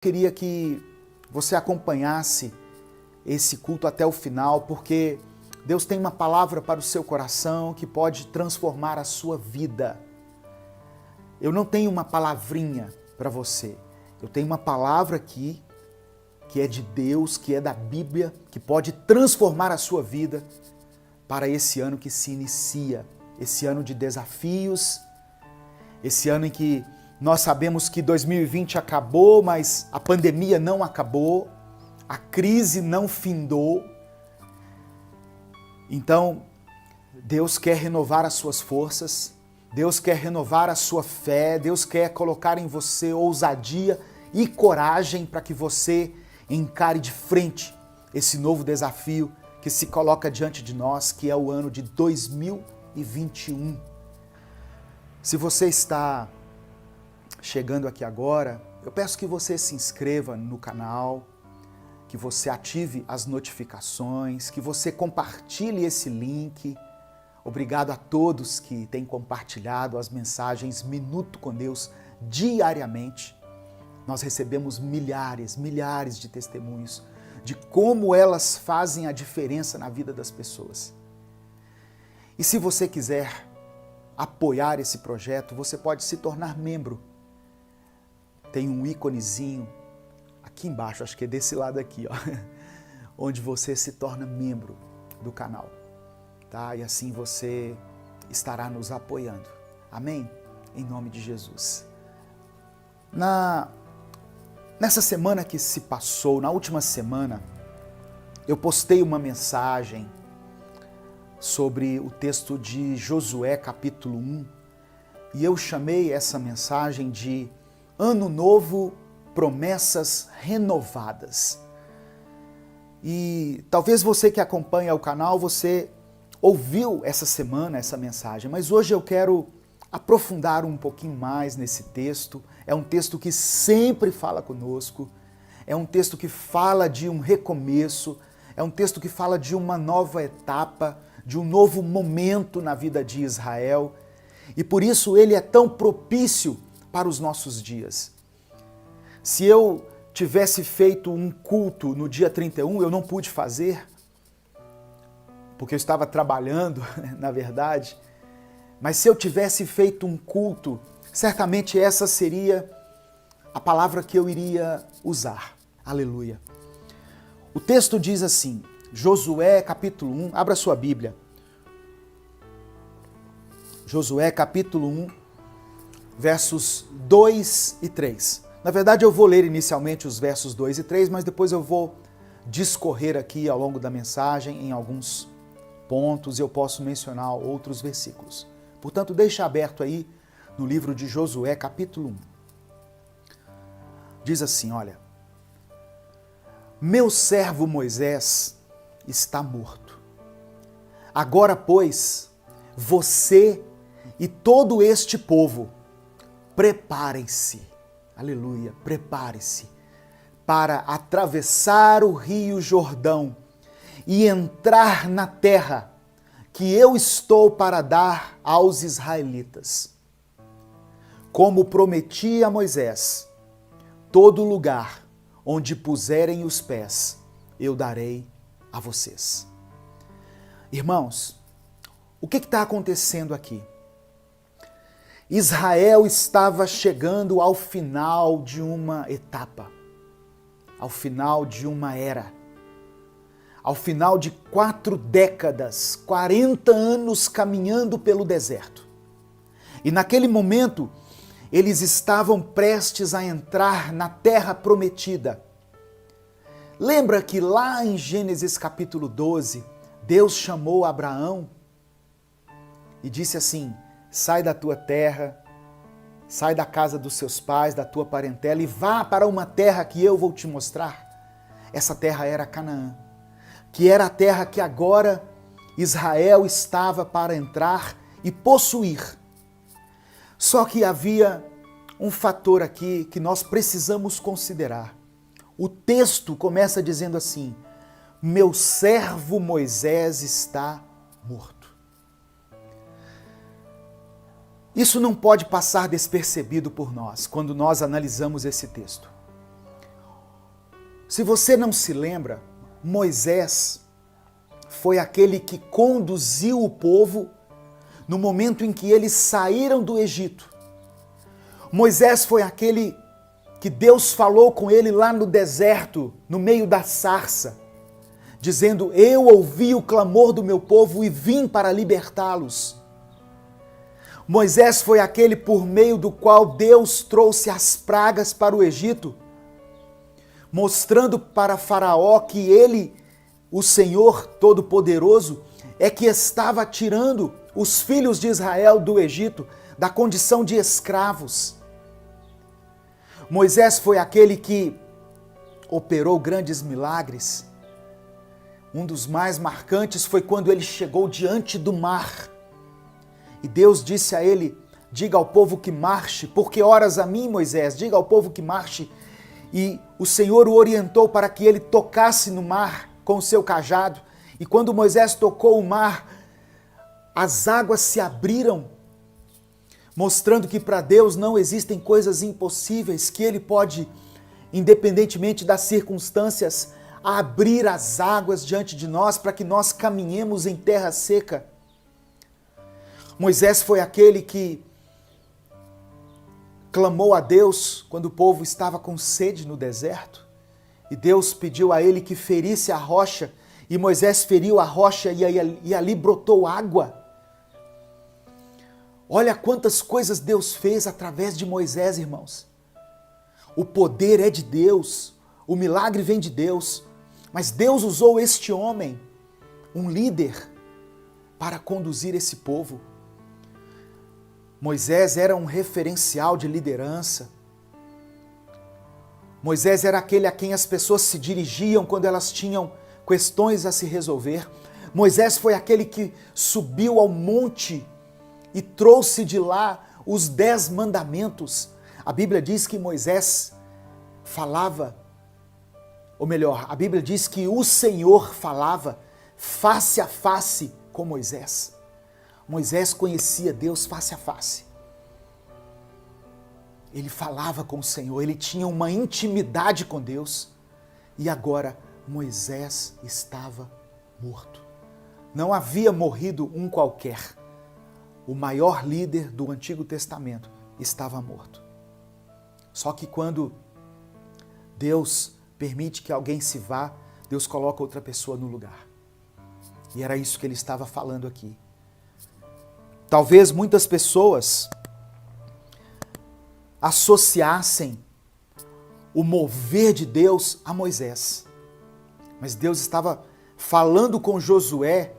Queria que você acompanhasse esse culto até o final, porque Deus tem uma palavra para o seu coração que pode transformar a sua vida. Eu não tenho uma palavrinha para você. Eu tenho uma palavra aqui que é de Deus, que é da Bíblia, que pode transformar a sua vida para esse ano que se inicia, esse ano de desafios, esse ano em que nós sabemos que 2020 acabou, mas a pandemia não acabou, a crise não findou. Então, Deus quer renovar as suas forças, Deus quer renovar a sua fé, Deus quer colocar em você ousadia e coragem para que você encare de frente esse novo desafio que se coloca diante de nós, que é o ano de 2021. Se você está chegando aqui agora, eu peço que você se inscreva no canal, que você ative as notificações, que você compartilhe esse link. Obrigado a todos que têm compartilhado as mensagens Minuto com Deus diariamente. Nós recebemos milhares de testemunhos de como elas fazem a diferença na vida das pessoas. E se você quiser apoiar esse projeto, você pode se tornar membro. Tem um íconezinho aqui embaixo, acho que é desse lado aqui, ó, onde você se torna membro do canal, tá? E assim você estará nos apoiando. Amém? Em nome de Jesus. Nessa semana que se passou, na última semana, eu postei uma mensagem sobre o texto de Josué, capítulo 1, e eu chamei essa mensagem de Ano Novo, Promessas Renovadas. E talvez você que acompanha o canal, você ouviu essa semana essa mensagem, mas hoje eu quero aprofundar um pouquinho mais nesse texto. É um texto que sempre fala conosco, é um texto que fala de um recomeço, é um texto que fala de uma nova etapa, de um novo momento na vida de Israel, e por isso ele é tão propício para os nossos dias. Se eu tivesse feito um culto no dia 31, eu não pude fazer, porque eu estava trabalhando, na verdade, mas se eu tivesse feito um culto, certamente essa seria a palavra que eu iria usar. Aleluia. O texto diz assim, Josué capítulo 1, abra sua Bíblia. Josué capítulo 1, versos 2 e 3. Na verdade eu vou ler inicialmente os versos 2 e 3, mas depois eu vou discorrer aqui ao longo da mensagem em alguns pontos e eu posso mencionar outros versículos. Portanto, deixa aberto aí no livro de Josué, capítulo 1. Diz assim, olha, meu servo Moisés está morto. Agora, pois, você e todo este povo, preparem-se, aleluia, prepare-se, para atravessar o rio Jordão e entrar na terra que eu estou para dar aos israelitas. Como prometi a Moisés, todo lugar onde puserem os pés, eu darei a vocês. Irmãos, o que está acontecendo aqui? Israel estava chegando ao final de uma etapa, ao final de uma era, ao final de 4 décadas, 40 anos caminhando pelo deserto. E naquele momento, eles estavam prestes a entrar na terra prometida. Lembra que lá em Gênesis capítulo 12, Deus chamou Abraão e disse assim, sai da tua terra, sai da casa dos seus pais, da tua parentela e vá para uma terra que eu vou te mostrar. Essa terra era Canaã, que era a terra que agora Israel estava para entrar e possuir. Só que havia um fator aqui que nós precisamos considerar. O texto começa dizendo assim, meu servo Moisés está morto. Isso não pode passar despercebido por nós, quando nós analisamos esse texto. Se você não se lembra, Moisés foi aquele que conduziu o povo no momento em que eles saíram do Egito. Moisés foi aquele que Deus falou com ele lá no deserto, no meio da sarça, dizendo: eu ouvi o clamor do meu povo e vim para libertá-los. Moisés foi aquele por meio do qual Deus trouxe as pragas para o Egito, mostrando para Faraó que ele, o Senhor Todo-Poderoso, é que estava tirando os filhos de Israel do Egito, da condição de escravos. Moisés foi aquele que operou grandes milagres. Um dos mais marcantes foi quando ele chegou diante do mar. E Deus disse a ele: diga ao povo que marche, porque oras a mim, Moisés, diga ao povo que marche. E o Senhor o orientou para que ele tocasse no mar com o seu cajado. E quando Moisés tocou o mar, as águas se abriram, mostrando que para Deus não existem coisas impossíveis, que Ele pode, independentemente das circunstâncias, abrir as águas diante de nós para que nós caminhemos em terra seca. Moisés foi aquele que clamou a Deus quando o povo estava com sede no deserto, e Deus pediu a ele que ferisse a rocha, e Moisés feriu a rocha e ali brotou água. Olha quantas coisas Deus fez através de Moisés, irmãos. O poder é de Deus, o milagre vem de Deus, mas Deus usou este homem, um líder, para conduzir esse povo. Moisés era um referencial de liderança. Moisés era aquele a quem as pessoas se dirigiam quando elas tinham questões a se resolver. Moisés foi aquele que subiu ao monte e trouxe de lá os 10 mandamentos. A Bíblia diz que Moisés falava, ou melhor, a Bíblia diz que o Senhor falava face a face com Moisés. Moisés conhecia Deus face a face. Ele falava com o Senhor, ele tinha uma intimidade com Deus. E agora Moisés estava morto. Não havia morrido um qualquer. O maior líder do Antigo Testamento estava morto. Só que quando Deus permite que alguém se vá, Deus coloca outra pessoa no lugar. E era isso que ele estava falando aqui. Talvez muitas pessoas associassem o mover de Deus a Moisés. Mas Deus estava falando com Josué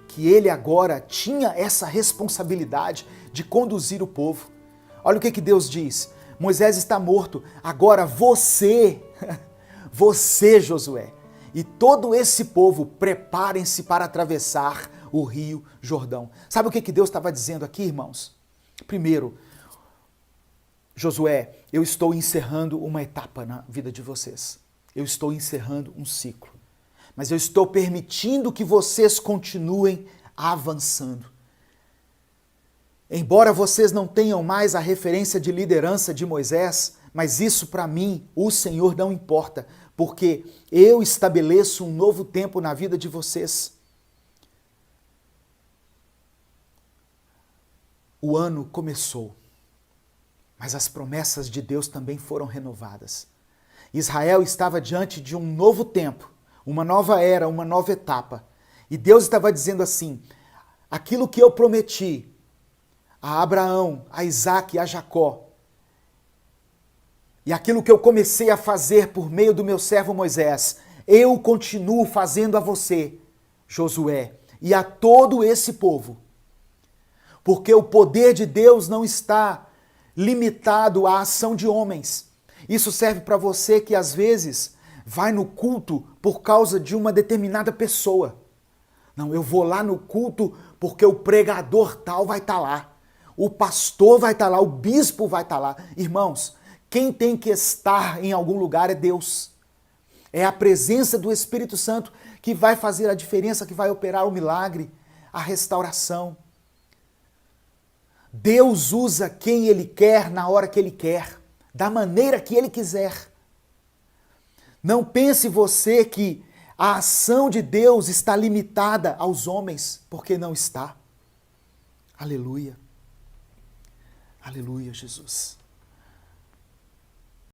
que ele agora tinha essa responsabilidade de conduzir o povo. Olha o que Deus diz: Moisés está morto, agora você, Josué, e todo esse povo, preparem-se para atravessar o rio Jordão. Sabe o que Deus estava dizendo aqui, irmãos? Primeiro, Josué, eu estou encerrando uma etapa na vida de vocês. Eu estou encerrando um ciclo. Mas eu estou permitindo que vocês continuem avançando. Embora vocês não tenham mais a referência de liderança de Moisés, mas isso para mim, o Senhor, não importa, porque eu estabeleço um novo tempo na vida de vocês. O ano começou, mas as promessas de Deus também foram renovadas. Israel estava diante de um novo tempo, uma nova era, uma nova etapa. E Deus estava dizendo assim: aquilo que eu prometi a Abraão, a Isaque e a Jacó, e aquilo que eu comecei a fazer por meio do meu servo Moisés, eu continuo fazendo a você, Josué, e a todo esse povo. Porque o poder de Deus não está limitado à ação de homens. Isso serve para você que às vezes vai no culto por causa de uma determinada pessoa. Não, eu vou lá no culto porque o pregador tal vai estar lá. O pastor vai estar lá, o bispo vai estar lá. Irmãos, quem tem que estar em algum lugar é Deus. É a presença do Espírito Santo que vai fazer a diferença, que vai operar o milagre, a restauração. Deus usa quem Ele quer, na hora que Ele quer, da maneira que Ele quiser. Não pense você que a ação de Deus está limitada aos homens, porque não está. Aleluia. Aleluia, Jesus.